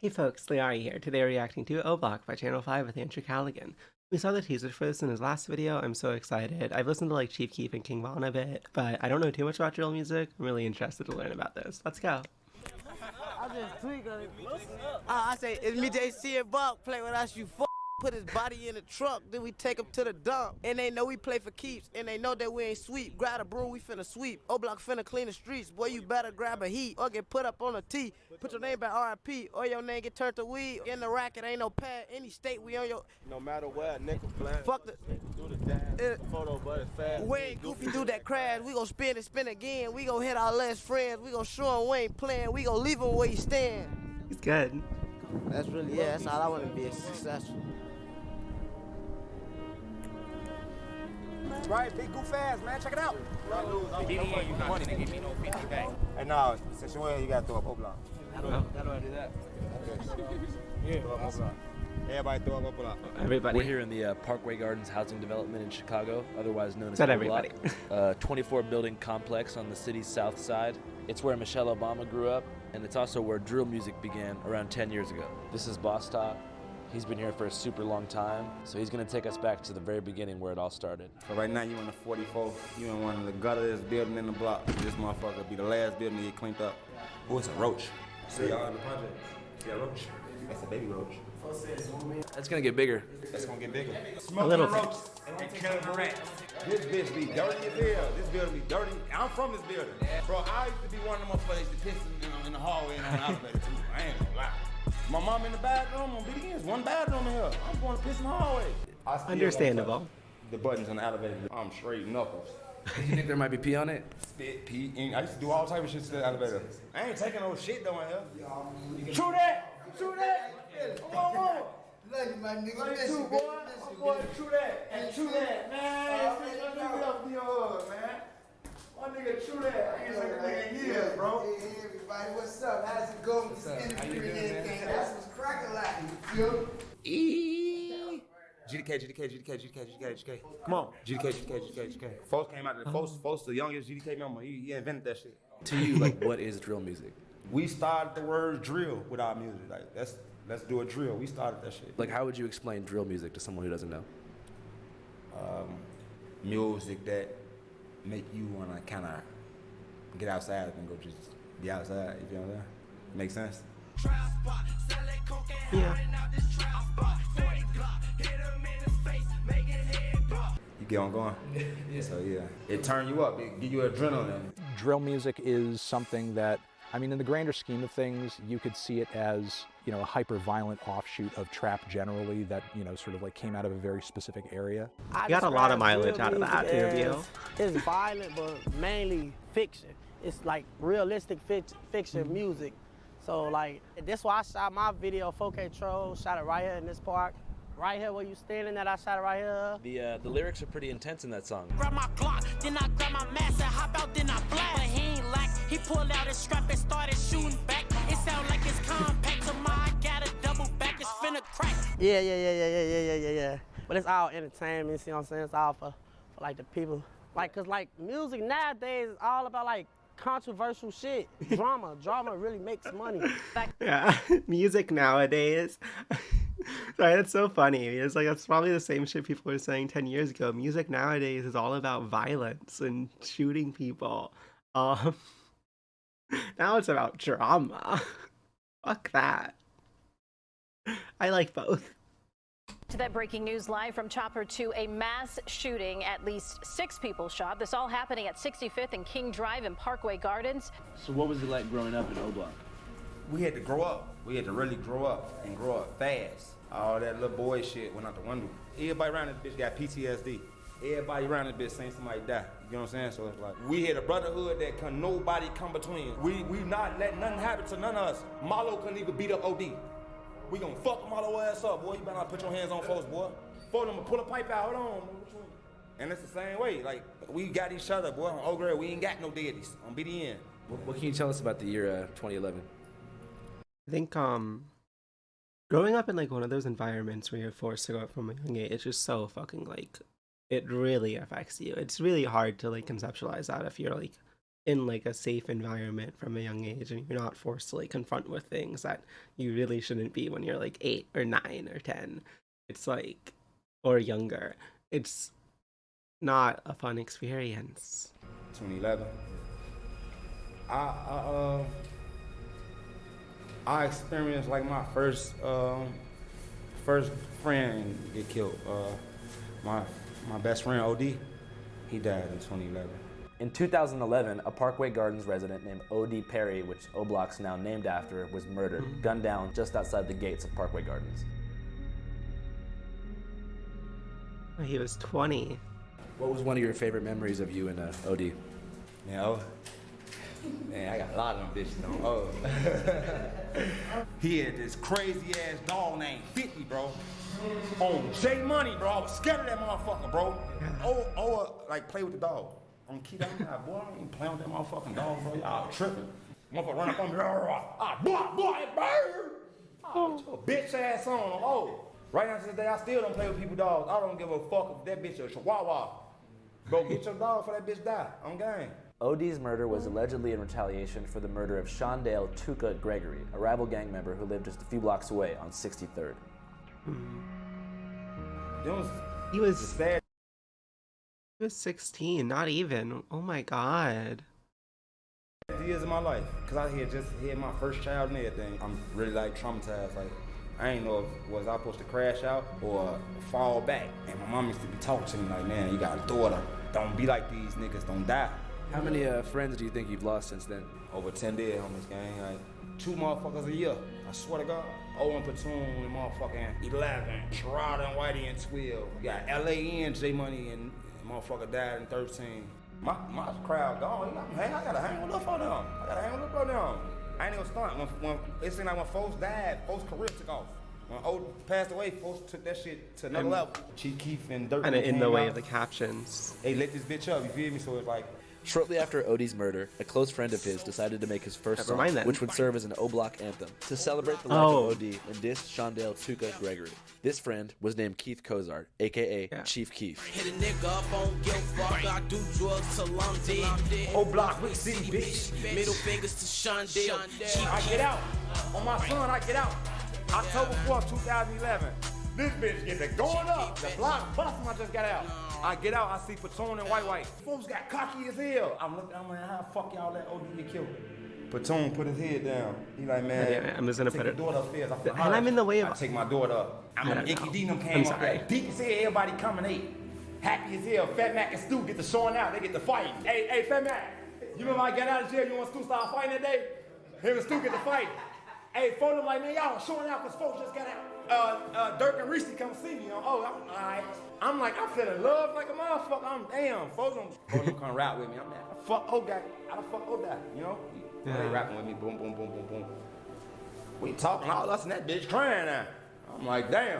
Hey folks, lyarri here. Today we're reacting to O Block by Channel 5 with Andrew Callaghan. We saw the teaser for this in his last video. I'm so excited. I've listened to like Chief Keef and King Von a bit, but I don't know too much about drill music. I'm really interested to learn about this. Let's go. I just tweak on it. I say, it's me, JC and Buck, play with us, you put his body in the truck, then we take him to the dump. And they know we play for keeps, and they know that we ain't sweep. Grab a broom, we finna sweep. O-Block finna clean the streets. Boy, you better grab a heat or get put up on a T. Put your name by RIP or your name get turned to weed. In the racket, ain't no pad. Any state, we on your... No matter where, nickel flat. Fuck the... Do the dash, photo, but it's fast. We ain't goofy do that crash. We gon' spin and spin again. We gon' hit our last friends. We gon' show him we ain't playing. We gon' leave him where he stand. He's good. That's really, yeah, that's all I wanna be, successful. Right, big goof ass, man. Check it out. You not gonna give me no 50 back. And now, since you win, you gotta throw up O-Block. How do I do that? Yeah, throw up O-Block. Everybody throw up O-Block. Everybody. We're here in the Parkway Gardens housing development in Chicago, otherwise known as Not O everybody. Block. 24 building complex on the city's south side. It's where Michelle Obama grew up, and it's also where drill music began around 10 years ago. This is Boss Talk. He's been here for a super long time, so he's gonna take us back to the very beginning where it all started. So right now, you in the 44. You in one of the gutters building in the block. This motherfucker be the last building to get cleaned up. Oh, it's a roach. See y'all in the project. See a roach? That's a baby roach. That's gonna get bigger. That's gonna get bigger. A Smoking little the roach and killing the rat. This bitch be dirty as hell. This building be dirty. I'm from this building. Bro, I used to be one of them motherfuckers that piss in the hallway and on the elevator too. I ain't gonna lie. My mom in the bathroom on BDN's one bathroom in here. I'm going to piss in the hallway. Understandable. The buttons on the elevator. I'm straight knuckles. You think there might be pee on it? Spit, pee. And I used to do all type of shit to the elevator. I ain't taking no shit though in here. True that! True that! Come on. Love you, my nigga. Love you too, boy. I'm going to true that. And true that, man. My nigga up in your hood, man. My nigga true that. I ain't like a nigga in years, bro. Hey, everybody, what's up? How's it going with this industry and everything? That's what's cracking like, you feel? GDK. Come on. GDK. Folks came out of the Folks, the youngest GDK member. He invented that shit. To you, like, what is drill music? We started the word drill with our music. Like, let's do a drill. We started that shit. Like, how would you explain drill music to someone who doesn't know? Music that make you wanna kinda get outside and go just be outside, you feel what I'm saying? Make sense? Yeah. You get on going? Yeah. So yeah, it turn you up, it give you adrenaline. Drill music is something that, I mean, in the grander scheme of things, you could see it as, you know, a hyper-violent offshoot of trap generally that, you know, sort of like came out of a very specific area. You got a lot of mileage out of that interview. It's violent, but mainly fiction. It's like realistic fiction music. So like, that's why I shot my video 4K Troll, shot it right here in this park. Right here where you standing at, I shot it right here. The lyrics are pretty intense in that song. Grab my Glock, then I grab my mask and hop out, then I blast. But he ain't like, he pulled out his strap and started shooting back. It sound like it's compact, so I got a double back, it's finna crack. Yeah. But it's all entertainment, you see what I'm saying? It's all for like the people. Like, cause like music nowadays is all about like controversial shit. Drama really makes money. Yeah, music nowadays. Sorry, that's so funny. It's like that's probably the same shit people were saying 10 years ago. Music nowadays is all about violence and shooting people. Now it's about drama. Fuck that. I like both. To that breaking news live from Chopper 2, a mass shooting, at least 6 people shot. This all happening at 65th and King Drive in Parkway Gardens. So what was it like growing up in O Block? We had to grow up. We had to really grow up and grow up fast. All that little boy shit went out the window. Everybody around this bitch got PTSD. Everybody around this bitch saying somebody die. You know what I'm saying? So it's like, we had a brotherhood that can nobody come between. We not let nothing happen to none of us. Marlo couldn't even beat up OD. We gonna fuck Marlo ass up, boy. You better not put your hands on folks, boy. Folks them pull a pipe out, hold on. And it's the same way. Like, we got each other, boy. On Old Girl, we ain't got no daddies on BDN. What can you tell us about the year 2011? I think growing up in like one of those environments where you're forced to go up from a young age, it's just so fucking like, it really affects you. It's really hard to like conceptualize that if you're like in like a safe environment from a young age, and you're not forced to like confront with things that you really shouldn't be when you're like 8 or 9 or 10. It's like, or younger. It's not a fun experience. 2011. I experienced like my first friend get killed. My best friend OD, he died in 2011. In 2011, a Parkway Gardens resident named O.D. Perry, which O-Block's now named after, was murdered, gunned down just outside the gates of Parkway Gardens. He was 20. What was one of your favorite memories of you and O.D.? Man, I got a lot of them bitches though. He had this crazy ass dog named 50, bro. On J Money, bro. I was scared of that motherfucker, bro. Like play with the dog. On key down, like, boy, I ain't playing with that motherfucking dog, bro. Y'all tripping. Motherfucker run up on me, boy, bird. Oh, bitch ass on. Oh, right now to this day, I still don't play with people's dogs. I don't give a fuck if that bitch a chihuahua. Bro, get your dog before that bitch die. On game. O.D.'s murder was allegedly in retaliation for the murder of Shondale Tuka Gregory, a rival gang member who lived just a few blocks away on 63rd. He was sad. He was 16, not even. Oh my god. Years of my life, cause I had just had my first child and everything. I'm really like traumatized. Like I ain't know if was I supposed to crash out or fall back. And my mom used to be talking to me like, man, you got a daughter. Don't be like these niggas. Don't die. How many friends do you think you've lost since then? Over 10 dead on this gang. Like 2 motherfuckers a year. I swear to God. Owen Platoon and motherfucking 11. Sherrod and Whitey and 12. You got L.A.N. J Money and motherfucker died in 13. My crowd gone. I gotta hang up on them. I ain't gonna stunt. When it seemed like when folks died, folks' career took off. When Old passed away, folks took that shit to another level. Chief Keef and Dirt. Kind of in the way of the captions. Hey, let this bitch up, you feel me? So it's like. Shortly after O.D.'s murder, a close friend of his decided to make his first song, which would serve as an O-Block anthem, to celebrate the life of O.D. and diss Shondale Tuka Gregory. This friend was named Keith Cozart, a.k.a. Chief Keef. Hit a nigga up on guilt, fuck, I do drugs till I'm dead. O-Block, Rick City, bitch. Middle fingers to Shondale. I get out. On my son, I get out. October 4th, 2011. This bitch get the going up. The block busting, I just got out. I get out, I see Platoon and White. Folks got cocky as hell. I'm looking, I'm like, how the fuck y'all let OD get killed? Platoon put his head down. He like, man, I'm just gonna put it. Daughter upstairs. And I'm in the way of. I take my daughter up. I'm in Icky D them came up there. Deep as hell, everybody coming ate. Happy as hell. Fat Mac and Stu get the showing out. They get the fight. Hey, Fat Mac. You remember I got out of jail? You want Stu start fighting that day? Him and Stu get the fight. Hey, folks like, man, y'all showing out because folks just got out. Dirk and Reese come see me. I'm alright. I'm like, I'm feeling love like a motherfucker. I'm damn. Folks don't come rap with me. I'm like, fuck O-Guy. How the fuck O-Guy? You know? Yeah. They rapping with me. Boom, boom, boom, boom, boom. We talking all us and that bitch crying now. I'm like, damn.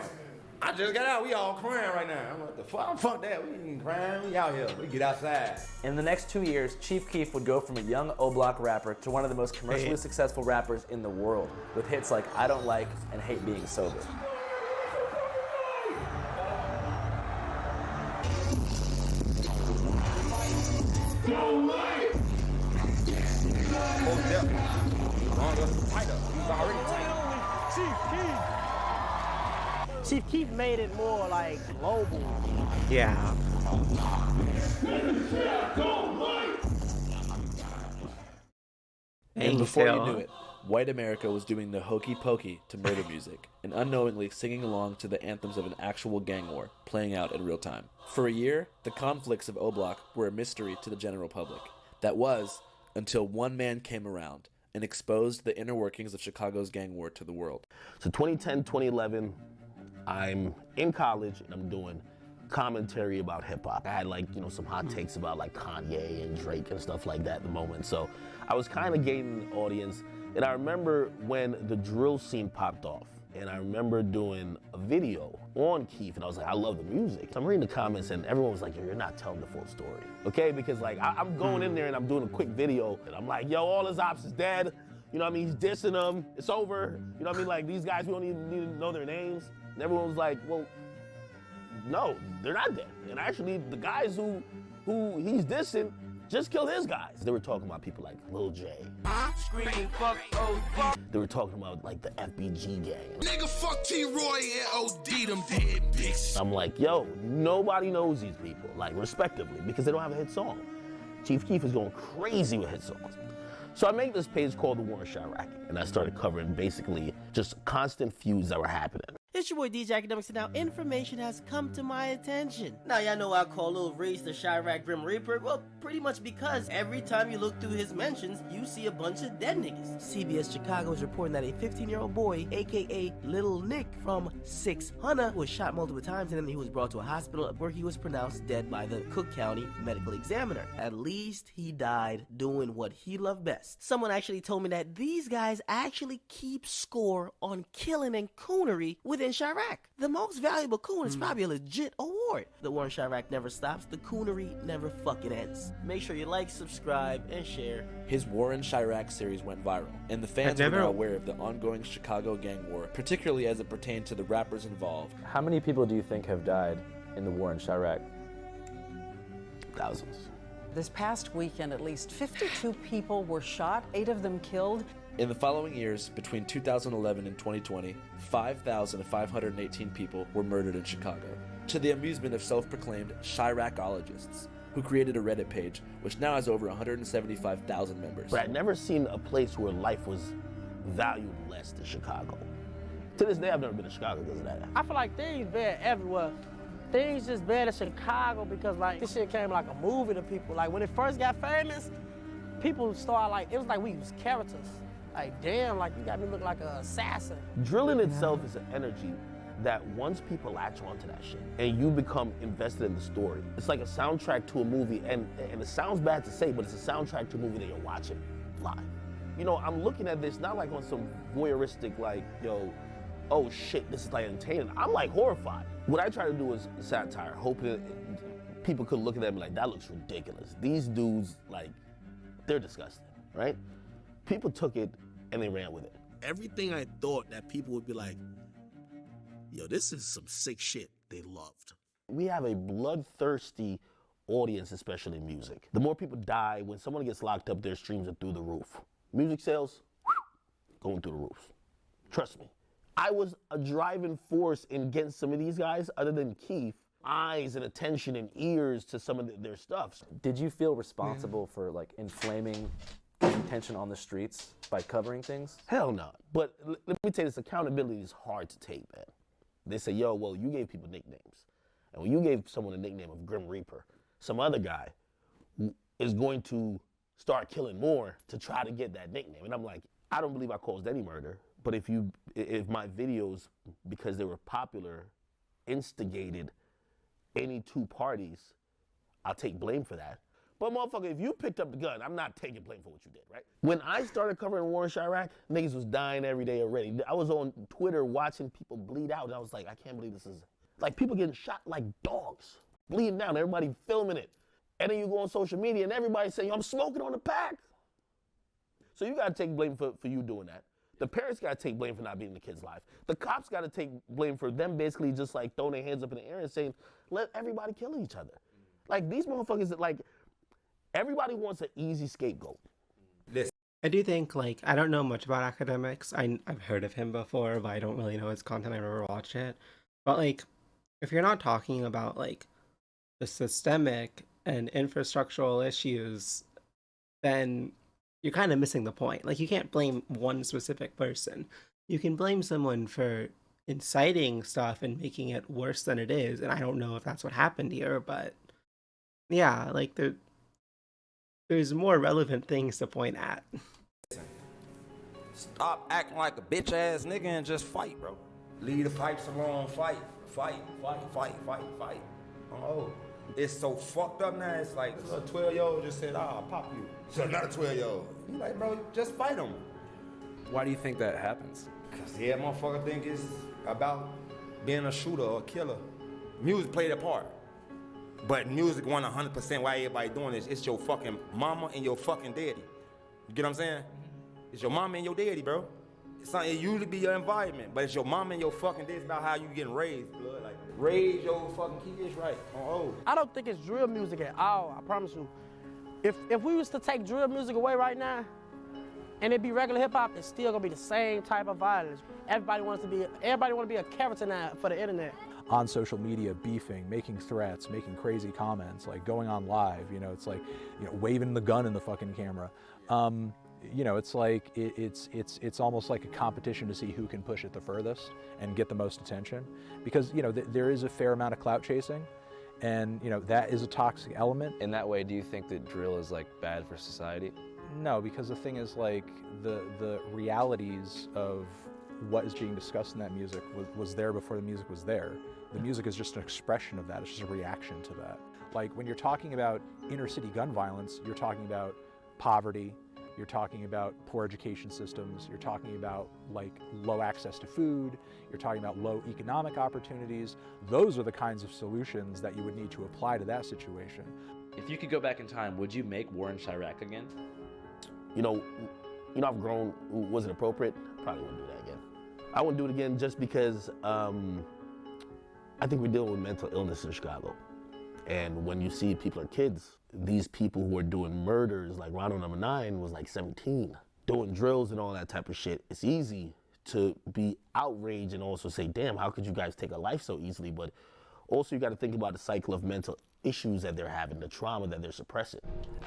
I just got out. We all crying right now. I'm like, the fuck? Fuck that. We ain't crying. We out here. We get outside. In the next 2 years, Chief Keef would go from a young O-Block rapper to one of the most commercially successful rappers in the world, with hits like I Don't Like and Hate Being Sober. Don't like. Oh, definitely. Longest fighter. He's already tight. Chief Keef. Chief Keef made it more like global. Yeah. And before you knew it, white America was doing the hokey pokey to murder music and unknowingly singing along to the anthems of an actual gang war playing out in real time. For a year, the conflicts of O-Block were a mystery to the general public. That was until one man came around and exposed the inner workings of Chicago's gang war to the world. So 2010, 2011, I'm in college and I'm doing commentary about hip hop. I had some hot takes about like Kanye and Drake and stuff like that at the moment. So I was kind of gaining an audience. And I remember when the drill scene popped off, and I remember doing a video on Keef, and I was like, I love the music. So I'm reading the comments and everyone was like, yo, you're not telling the full story. Okay, because like I'm going in there and I'm doing a quick video and I'm like, yo, all his ops is dead. You know what I mean? He's dissing them, it's over. You know what I mean? Like these guys, we don't even need to know their names. And everyone was like, well, no, they're not dead. And actually the guys who he's dissing, just killed his guys. They were talking about people like Lil J. Screaming fuck OD. They were talking about like the FBG gang. Nigga, fuck T-Roy and OD, them dead bitches. I'm like, yo, nobody knows these people, like respectively, because they don't have a hit song. Chief Keef is going crazy with hit songs. So I made this page called The War in Chirac, and I started covering basically just constant feuds that were happening. It's your boy DJ Academics, and now information has come to my attention. Now y'all know I call Lil Reese the Chirac Grim Reaper. Well, pretty much because every time you look through his mentions, you see a bunch of dead niggas. CBS Chicago is reporting that a 15-year-old boy, aka Little Nick from 600, was shot multiple times, and then he was brought to a hospital where he was pronounced dead by the Cook County medical examiner. At least he died doing what he loved best. Someone actually told me that these guys actually keep score on killing and coonery within Chirac. The most valuable coon is probably a legit award. The war in Chirac never stops. The coonery never fucking ends. Make sure you like, subscribe, and share. His War in Chirac series went viral, and the fans are now aware of the ongoing Chicago gang war, particularly as it pertained to the rappers involved. How many people do you think have died in the war in Chirac? Thousands. This past weekend, at least 52 people were shot, 8 of them killed. In the following years, between 2011 and 2020, 5,518 people were murdered in Chicago, to the amusement of self-proclaimed Chiracologists, who created a Reddit page, which now has over 175,000 members. But I'd never seen a place where life was valued less than Chicago. To this day, I've never been to Chicago because of that. I feel like things bad everywhere. Things just bad in Chicago because like this shit came like a movie to people. Like when it first got famous, people started like, it was like we was characters. Like, damn, like you got me look like an assassin. Drilling itself is an energy that once people latch onto that shit and you become invested in the story, it's like a soundtrack to a movie, and it sounds bad to say, but it's a soundtrack to a movie that you're watching live. You know, I'm looking at this not like on some voyeuristic, like, yo, oh shit, this is like entertaining. I'm like horrified. What I try to do is satire, hoping people could look at them and be like, that looks ridiculous. These dudes, like, they're disgusting, right? People took it and they ran with it. Everything I thought that people would be like, yo, this is some sick shit, they loved. We have a bloodthirsty audience, especially in music. The more people die, when someone gets locked up, their streams are through the roof. Music sales, going through the roof. Trust me. I was a driving force in getting some of these guys, other than Keith, eyes and attention and ears to some of their stuff. Did you feel responsible for like inflaming tension on the streets by covering things? Hell no. But let me tell you this, accountability is hard to take, man. They say, yo, well, you gave people nicknames. And when you gave someone a nickname of Grim Reaper, some other guy is going to start killing more to try to get that nickname. And I'm like, I don't believe I caused any murder. But if my videos, because they were popular, instigated any two parties, I'll take blame for that. But motherfucker, if you picked up the gun, I'm not taking blame for what you did, right? When I started covering war in Chirac, niggas was dying every day already. I was on Twitter watching people bleed out, and I was like, I can't believe this is, like people getting shot like dogs, bleeding down, everybody filming it. And then you go on social media and everybody saying, I'm smoking on the pack. So you gotta take blame for you doing that. The parents gotta take blame for not being in the kid's life. The cops gotta take blame for them basically just like throwing their hands up in the air and saying, let everybody kill each other. Like these motherfuckers that like, everybody wants an easy scapegoat. I do think, like, I don't know much about Academics. I've heard of him before, but I don't really know his content. I've never watched it. But, like, if you're not talking about, like, the systemic and infrastructural issues, then you're kind of missing the point. Like, you can't blame one specific person. You can blame someone for inciting stuff and making it worse than it is. And I don't know if that's what happened here, but yeah, like, there's more relevant things to point at. Stop acting like a bitch ass nigga and just fight, bro. Leave the pipes alone, fight. Oh, it's so fucked up now. It's like a 12-year-old just said, I'll pop you. So another 12-year-old. You like, bro, just fight him. Why do you think that happens? Because yeah, motherfucker think it's about being a shooter or a killer. Music played a part. But music won 100% why everybody doing this. It's your fucking mama and your fucking daddy. You get what I'm saying? It's your mama and your daddy, bro. It usually be your environment, but it's your mama and your fucking daddy. It's about how you getting raised, blood. Like, raise your fucking kids right. Oh. I don't think it's drill music at all, I promise you. If we was to take drill music away right now, and it be regular hip hop, it's still gonna be the same type of violence. Everybody wanna be a character now for the internet. On social media, beefing, making threats, making crazy comments, like going on live, you know, it's like, you know, waving the gun in the fucking camera. You know, it's like, it's almost like a competition to see who can push it the furthest and get the most attention. Because, you know, there is a fair amount of clout chasing, and, you know, that is a toxic element. In that way, do you think that drill is like bad for society? No, because the thing is, like, the realities of what is being discussed in that music was there before the music was there. The music is just an expression of that. It's just a reaction to that. Like, when you're talking about inner city gun violence, you're talking about poverty, you're talking about poor education systems, you're talking about, like, low access to food, you're talking about low economic opportunities. Those are the kinds of solutions that you would need to apply to that situation. If you could go back in time, would you make War in Chirac again? You know, I've grown. Was it appropriate? Probably wouldn't do that again. I wouldn't do it again just because I think we're dealing with mental illness in Chicago. And when you see people are kids, these people who are doing murders, like Ronald No. 9 was like 17, doing drills and all that type of shit, it's easy to be outraged and also say, damn, how could you guys take a life so easily? But also you got to think about the cycle of mental issues that they're having, the trauma that they're suppressing.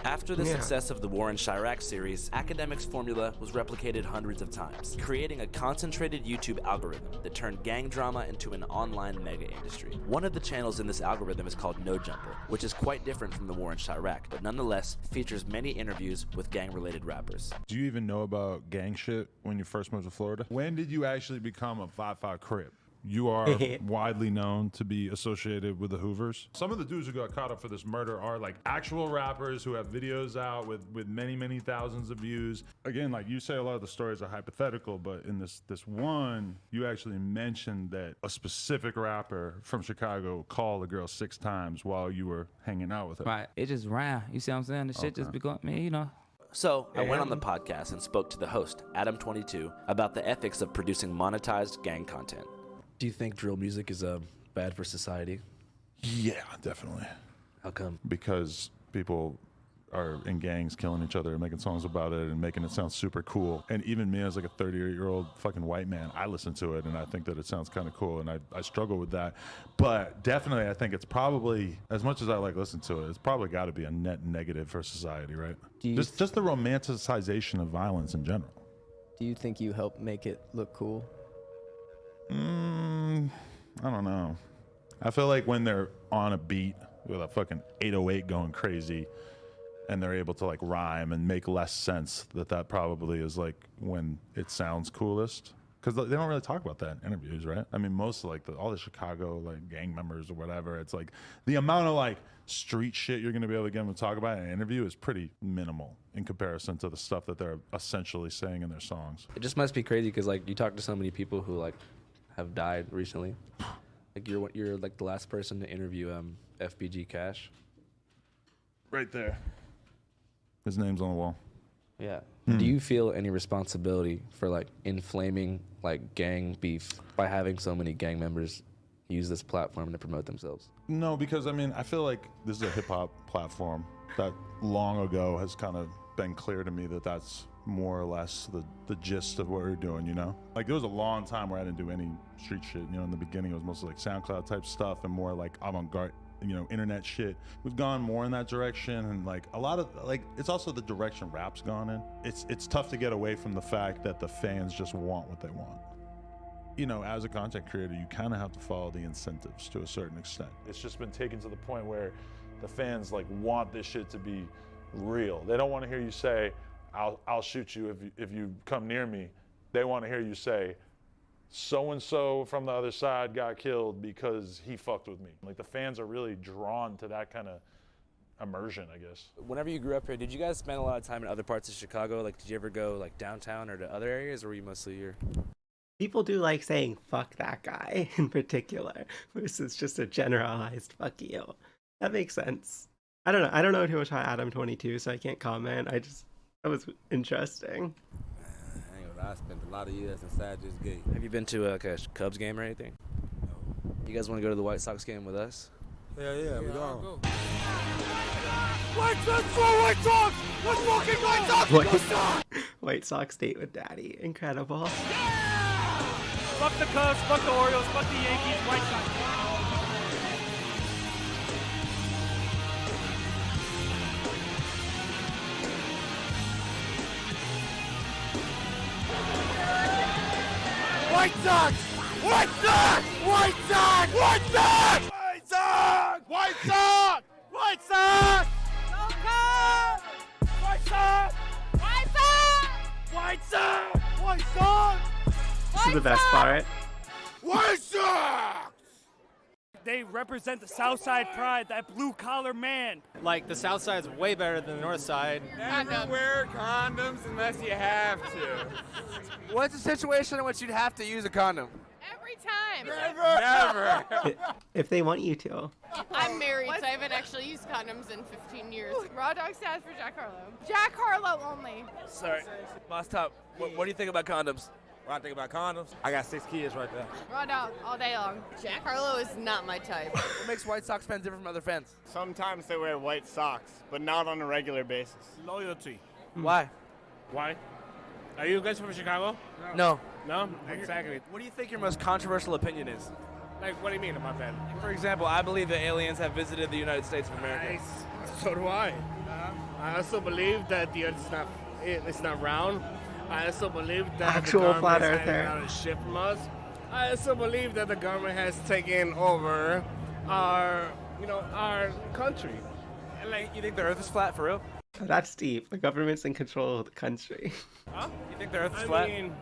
After the success of the War in Chirac series, Academic's formula was replicated hundreds of times, creating a concentrated YouTube algorithm that turned gang drama into an online mega industry. One of the channels in this algorithm is called No Jumper, which is quite different from the War in Chirac, but nonetheless features many interviews with gang-related rappers. Do you even know about gang shit when you first moved to Florida? When did you actually become a 5'5" Crip? You are widely known to be associated with the Hoovers. Some of the dudes who got caught up for this murder are like actual rappers who have videos out with many, many thousands of views. Again, like you say, a lot of the stories are hypothetical, but in this one, you actually mentioned that a specific rapper from Chicago called a girl 6 times while you were hanging out with her. Right, it just ran. You see what I'm saying? The shit just become, man, you know. So I went on the podcast and spoke to the host, Adam22, about the ethics of producing monetized gang content. Do you think drill music is bad for society? Yeah, definitely. How come? Because people are in gangs killing each other and making songs about it and making it sound super cool. And even me as like a 38-year-old fucking white man, I listen to it and I think that it sounds kind of cool, and I struggle with that. But definitely I think it's probably, as much as I like listen to it, it's probably got to be a net negative for society, right? Just the romanticization of violence in general. Do you think you help make it look cool? I don't know. I feel like when they're on a beat with a fucking 808 going crazy and they're able to like rhyme and make less sense, that probably is like when it sounds coolest. Because they don't really talk about that in interviews, right? I mean, most of like all the Chicago like gang members or whatever, it's like the amount of like street shit you're gonna be able to get them to talk about in an interview is pretty minimal in comparison to the stuff that they're essentially saying in their songs. It just must be crazy because like you talk to so many people who like have died recently. Like you're like the last person to interview FBG Cash. Right there. His name's on the wall. Yeah. Do you feel any responsibility for like inflaming like gang beef by having so many gang members use this platform to promote themselves? No, because I mean, I feel like this is a hip hop platform that long ago has kind of been clear to me that that's more or less the gist of what we're doing, you know? Like there was a long time where I didn't do any street shit, you know, in the beginning it was mostly like SoundCloud type stuff and more like avant-garde, you know, internet shit. We've gone more in that direction, and like a lot of like, it's also the direction rap's gone in. It's tough to get away from the fact that the fans just want what they want. You know, as a content creator, you kind of have to follow the incentives to a certain extent. It's just been taken to the point where the fans like want this shit to be real. They don't want to hear you say, I'll shoot you if you come near me. They want to hear you say, so-and-so from the other side got killed because he fucked with me. Like the fans are really drawn to that kind of immersion, I guess. Whenever you grew up here, did you guys spend a lot of time in other parts of Chicago? Like, did you ever go like downtown or to other areas, or were you mostly here? People do like saying "fuck that guy" in particular, versus just a generalized "fuck you." That makes sense. I don't know. I don't know too much about Adam22, so I can't comment. That was interesting. I spent a lot of years inside this gate. Have you been to a Cubs game or anything? No. You guys want to go to the White Sox game with us? Yeah, we go. White Sox for White Sox! Let's fucking White Sox! White Sox date with Daddy. Incredible. Fuck the Cubs, fuck the Orioles, fuck the Yankees, White Sox. White Sox! White Sox! White Sox! White Sox! White Sox! White Sox! White Sox! Go Cubs! White Sox! White Sox! White Sox! White Sox! This is the best part. White Sox! They represent the South Side pride, that blue collar man. Like, the South Side's way better than the North Side. Never wear condoms unless you have to. What's the situation in which you'd have to use a condom? Every time. Never. If they want you to. I'm married, so I haven't actually used condoms in 15 years. Raw dog stands for Jack Harlow. Jack Harlow only. Sorry. Boss Top, what do you think about condoms? When I think about condoms, I got 6 kids right there. Raw dog all day long. Jack Harlow is not my type. What makes White Sox fans different from other fans? Sometimes they wear white socks, but not on a regular basis. Loyalty. Why? Why? Are you guys from Chicago? No. No? Exactly. What do you think your most controversial opinion is? Like, what do you mean about that? For example, I believe that aliens have visited the United States of America. Nice. So do I. I also believe that the Earth is not round. I also believe that Actual the flat government is earther. hiding out a ship from us. I also believe that the government has taken over our country. And like, you think the Earth is flat for real? That's deep. The government's in control of the country. Huh? You think the Earth is I flat? mean,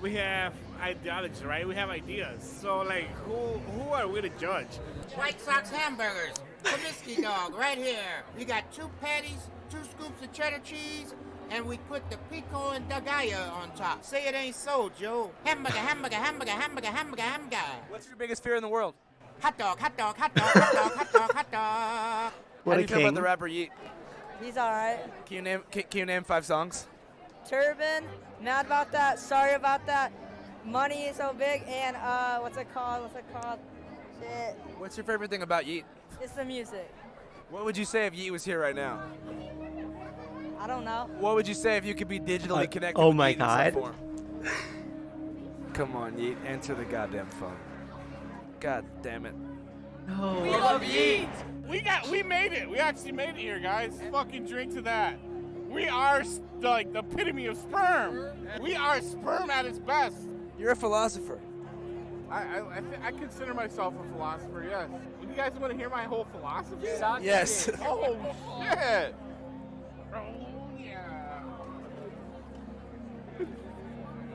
we have ideology, right? We have ideas. So, like, who are we to judge? White Sox hamburgers, Comiskey dog, right here. We got 2 patties, 2 scoops of cheddar cheese, and we put the pico and dagaya on top. Say it ain't so, Joe. Hamburger, hamburger, hamburger, hamburger, hamburger, hamburger. What's your biggest fear in the world? Hot dog, hot dog, hot dog, hot dog, hot dog, hot dog. How do you feel about the rapper Yeet? He's alright. Can you name 5 songs? Turban, mad about that, sorry about that. Money is so big, and what's it called? Shit. What's your favorite thing about Yeet? It's the music. What would you say if Yeet was here right now? I don't know. What would you say if you could be digitally connected oh with my Yeet in some God. form? Come on, Yeet, answer the goddamn phone. God damn it. No. We love Yeet. We made it. We actually made it here, guys. Fucking drink to that. We are like the epitome of sperm. We are sperm at its best. You're a philosopher. I consider myself a philosopher, yes. You guys want to hear my whole philosophy? Yes. Oh, shit. Oh, yeah.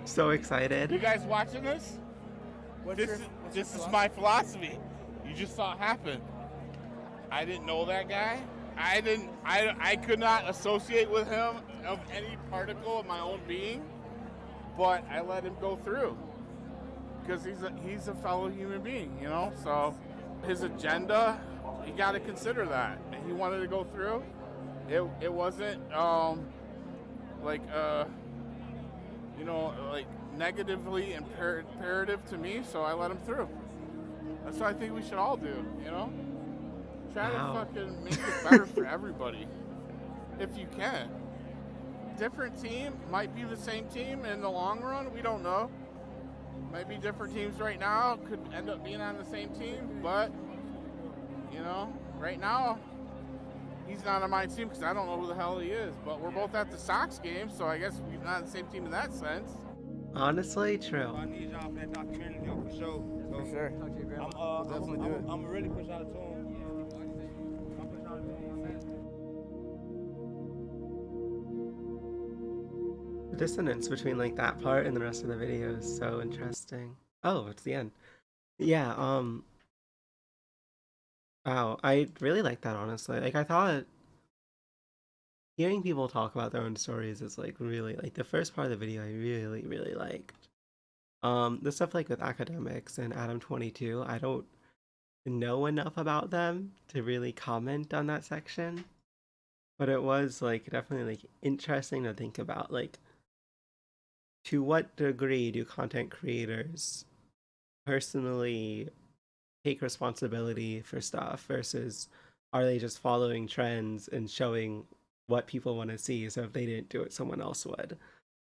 So excited. You guys watching this? This is my philosophy. You just saw it happen. I didn't know that guy. I could not associate with him of any particle of my own being, but I let him go through because he's a fellow human being, you know. So his agenda, you got to consider that. And he wanted to go through. It wasn't like negatively imperative to me, so I let him through. That's what I think we should all do, you know. Try to fucking make it better for everybody, if you can. Different team might be the same team in the long run. We don't know. Might be different teams right now. Could end up being on the same team, but you know, right now he's not on my team because I don't know who the hell he is. But we're both at the Sox game, so I guess we're not on the same team in that sense. Honestly, true. I need y'all for that documentary deal for sure. For sure. I'm definitely do it. I'm really push out a tune. The dissonance between like that part and the rest of the video is so interesting. Oh, it's the end. Yeah, wow, I really like that, honestly. Like, I thought hearing people talk about their own stories is like really, like, the first part of the video I really, really liked. The stuff like with academics and Adam 22, I don't know enough about them to really comment on that section, but it was like definitely like interesting to think about, like, to what degree do content creators personally take responsibility for stuff versus are they just following trends and showing what people want to see, so if they didn't do it someone else would.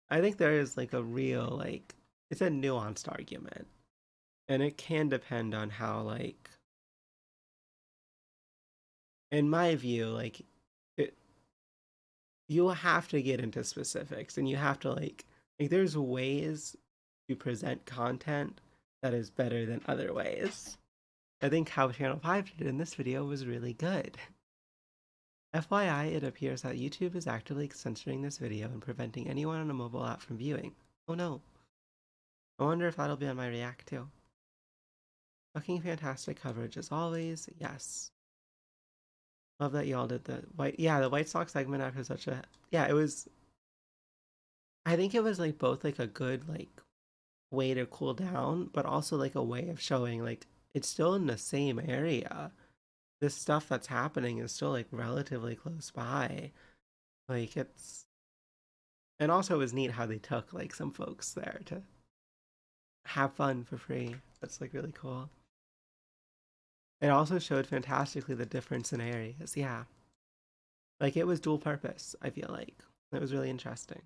I think there is like a real like it's a nuanced argument, and it can depend on how like in my view like it, you have to get into specifics and you have to like there's ways to present content that is better than other ways. I think how Channel 5 did in this video was really good. FYI, it appears that YouTube is actively censoring this video and preventing anyone on a mobile app from viewing. Oh no. I wonder if that'll be on my react too. Fucking fantastic coverage as always. Yes. Love that y'all did the White Sox segment after such a it was I think it was like both like a good like way to cool down, but also like a way of showing like it's still in the same area. This stuff that's happening is still like relatively close by. Like it's and also it was neat how they took like some folks there to have fun for free. That's like really cool. It also showed fantastically the difference in areas. Yeah. Like it was dual purpose, I feel like. It was really interesting.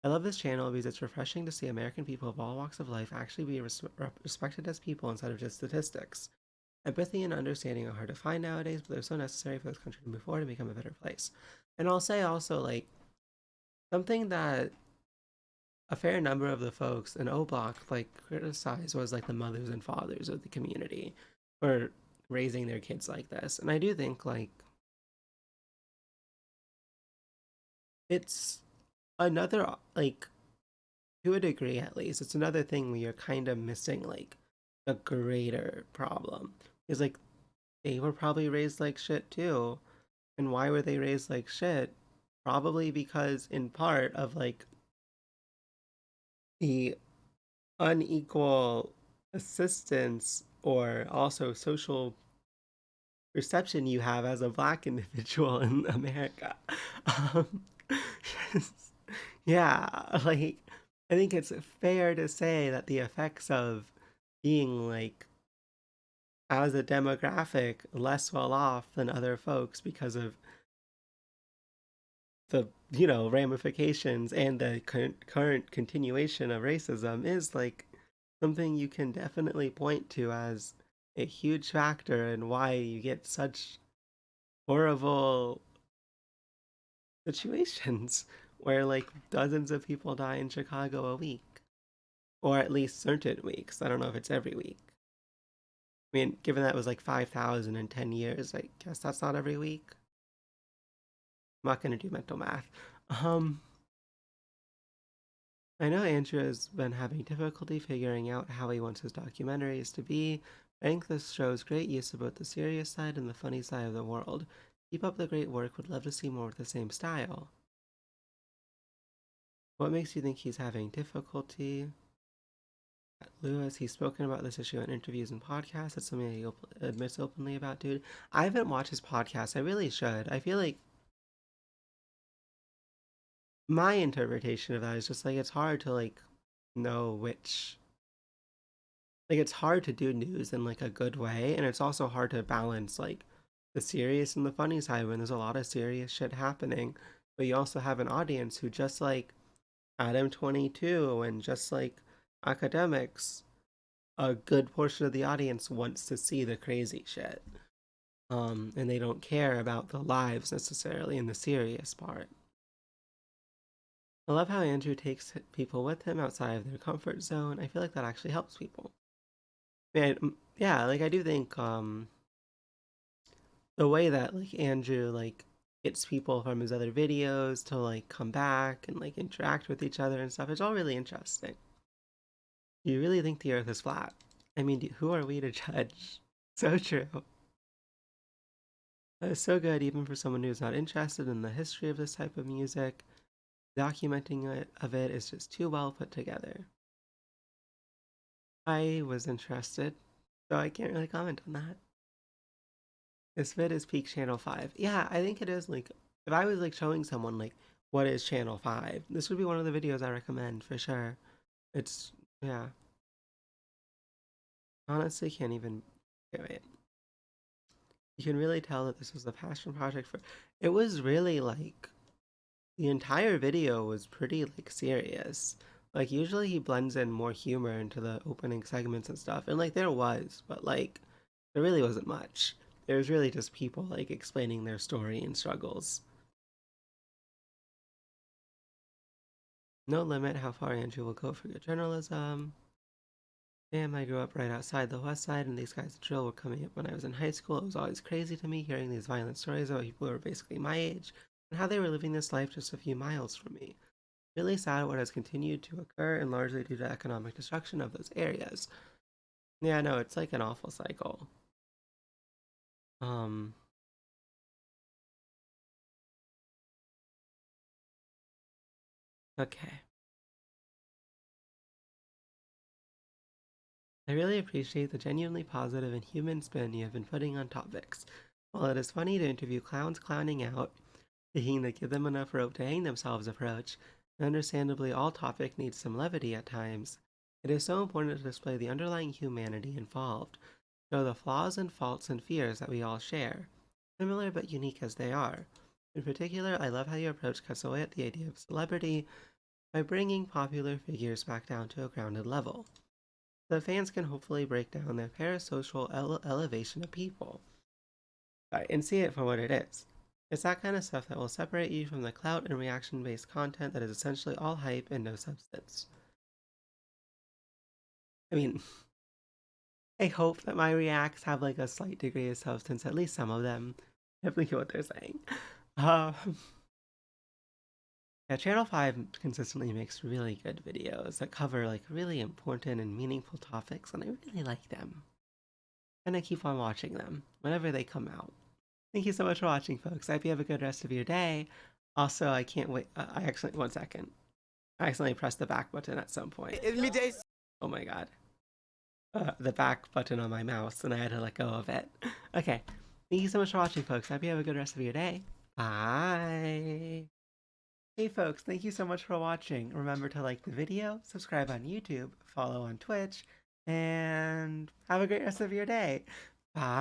I love this channel because it's refreshing to see American people of all walks of life actually be respected as people instead of just statistics. Empathy and understanding are hard to find nowadays, but they're so necessary for this country to move forward and become a better place. And I'll say also, like, something that a fair number of the folks in O Block, like, criticized was, like, the mothers and fathers of the community for raising their kids like this. And I do think, like, it's another, like, to a degree at least, it's another thing where you're kind of missing, like, a greater problem. Is like, they were probably raised like shit too. And why were they raised like shit? Probably because, in part, of like the unequal assistance or also social perception you have as a black individual in America. Um, yeah, like, I think it's fair to say that the effects of being like as a demographic less well off than other folks because of the ramifications and the current continuation of racism is like something you can definitely point to as a huge factor in why you get such horrible situations where like dozens of people die in Chicago a week, or at least certain weeks. I don't know if it's every week. I mean, given that it was like 5,000 in 10 years, I guess that's not every week. I'm not going to do mental math. I know Andrew has been having difficulty figuring out how he wants his documentaries to be. I think this shows great use of both the serious side and the funny side of the world. Keep up the great work. Would love to see more with the same style. What makes you think he's having difficulty? Lewis, he's spoken about this issue in interviews and podcasts. That's something he admits openly about, dude. I haven't watched his podcast. I really should. I feel like my interpretation of that is just like it's hard to like know which, like it's hard to do news in like a good way, and it's also hard to balance like the serious and the funny side when there's a lot of serious shit happening, but you also have an audience who, just like Adam 22 and just like academics, a good portion of the audience wants to see the crazy shit, and they don't care about the lives necessarily in the serious part. I love how Andrew takes people with him outside of their comfort zone. I feel like that actually helps people. Man, yeah, like I do think the way that like Andrew like gets people from his other videos to like come back and like interact with each other and stuff, it's all really interesting. Do you really think the earth is flat? I mean, who are we to judge? So true. That is so good, even for someone who's not interested in the history of this type of music. Documenting it is just too well put together. I was interested, so I can't really comment on that. This vid is peak Channel 5. Yeah, I think it is. Like, if I was like showing someone like what is Channel 5, this would be one of the videos I recommend for sure. It's, yeah. Honestly, can't even Wait. You can really tell that this was a passion project for. It was really like the entire video was pretty like serious. Like usually he blends in more humor into the opening segments and stuff, and like there was, but like there really wasn't much. There was really just people like explaining their story and struggles. No limit how far Andrew will go for good journalism. Damn, I grew up right outside the West Side, and these guys at drill were coming up when I was in high school. It was always crazy to me hearing these violent stories about people who were basically my age and how they were living this life just a few miles from me. Really sad what has continued to occur, and largely due to economic destruction of those areas. Yeah, no, it's like an awful cycle. Okay. I really appreciate the genuinely positive and human spin you have been putting on topics. While it is funny to interview clowns clowning out, taking the give them enough rope to hang themselves approach, and understandably all topic needs some levity at times, it is so important to display the underlying humanity involved, show the flaws and faults and fears that we all share, similar but unique as they are. In particular, I love how your approach cuts away at the idea of celebrity by bringing popular figures back down to a grounded level. The fans can hopefully break down their parasocial elevation of people and see it for what it is. It's that kind of stuff that will separate you from the clout and reaction-based content that is essentially all hype and no substance. I mean, I hope that my reacts have like a slight degree of substance, at least some of them. Definitely get what they're saying. Yeah, Channel 5 consistently makes really good videos that cover like really important and meaningful topics, and I really like them. And I keep on watching them whenever they come out. Thank you so much for watching, folks. I hope you have a good rest of your day. Also, I can't wait. One second. I accidentally pressed the back button at some point. Oh my god. The back button on my mouse, and I had to let go of it. Okay. Thank you so much for watching, folks. I hope you have a good rest of your day. Bye. Hey folks, thank you so much for watching. Remember to like the video, subscribe on YouTube, follow on Twitch, and have a great rest of your day. Bye.